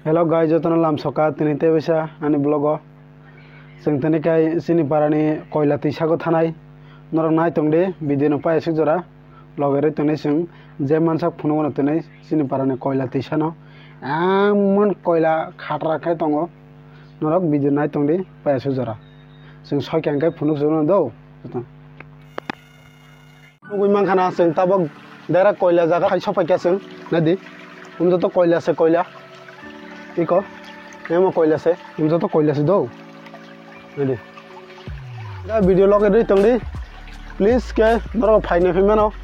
Hello guys, jotono lam soka tinite bisa ani blogo. Sing tani kai sini parani koila tisago thanai. Norong nai tongde video no pae jora. Logere tani sing je mansak phuno no tani sini parani koila tisano. Amon koila khatra kai tongo. Norok video nai tongde pae jora. Sing soi kyang kai phuno jono do. Ugui mangkhana sing tabok dara koila jaga khai sopai kya sing nadi. To koila se koila. Iko, emang koila se, to koila se do. Jadi, da video log edit tongdi, please ke, noro fine payment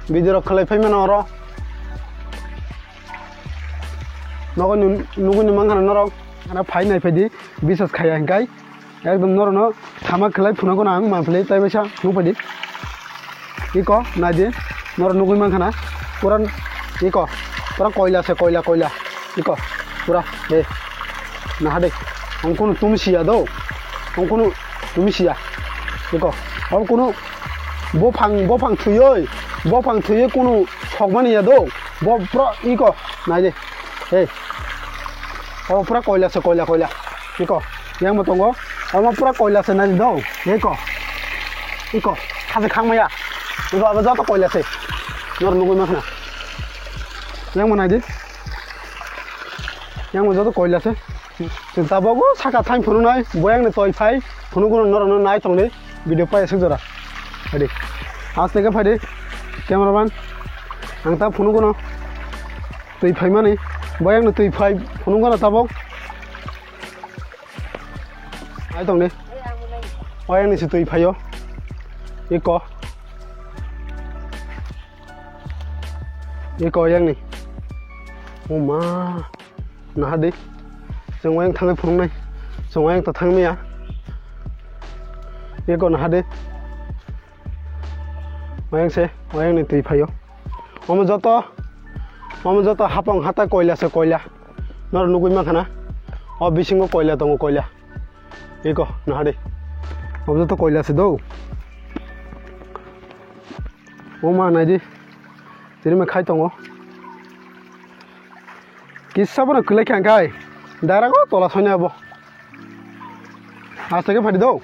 video khalai payment oro. Nogo nugu ni mangana noro, ana fine paydi, bisas khaya hingkai, ekdom noro no, thama khalai phuna ko nang manflei tai besa, nupadi. Iko, nadi, noro nugu mangana, puran, iko, pura koila se koila. Iko. Pura, nah hade, angkono tumi siya do, angkono tumi siya, iko, angkono bopang tuyoy kono fogmani ya do, pro iko, nah je, pura koila se koila, iko, yang matongo, pura koila se nah do, iko, hade khang maya, iko abaza to koila se, nor nugu makna, yang mana je? Yang mau jatuh koila se, cinta bago saka time phunu nai, boyang ne toy phai, phunu kono nor nai tong le, video pa esek jora, adi, as lega phai de, cameraman, angta phunu kono, toy phai mani, boyang ne toy phai, phunu kono tabok, ai tong le, boyang ne si toy phai yo, iko yang ni, oh ma. Nah hadi, semua yang thangai phung nai, semua yang tathang mia, ini kau nah hadi, wayang ni tui phayo, mama joto hapang hata koila se koila, nor nugui makhana, bisingo koila tongo koila, ini kau nah hadi, mama joto koila se do, mama naji, jadi makai tongo. Kisah pun kelihatan kai, darah kau tolak soalnya apa? Asal ke pada do.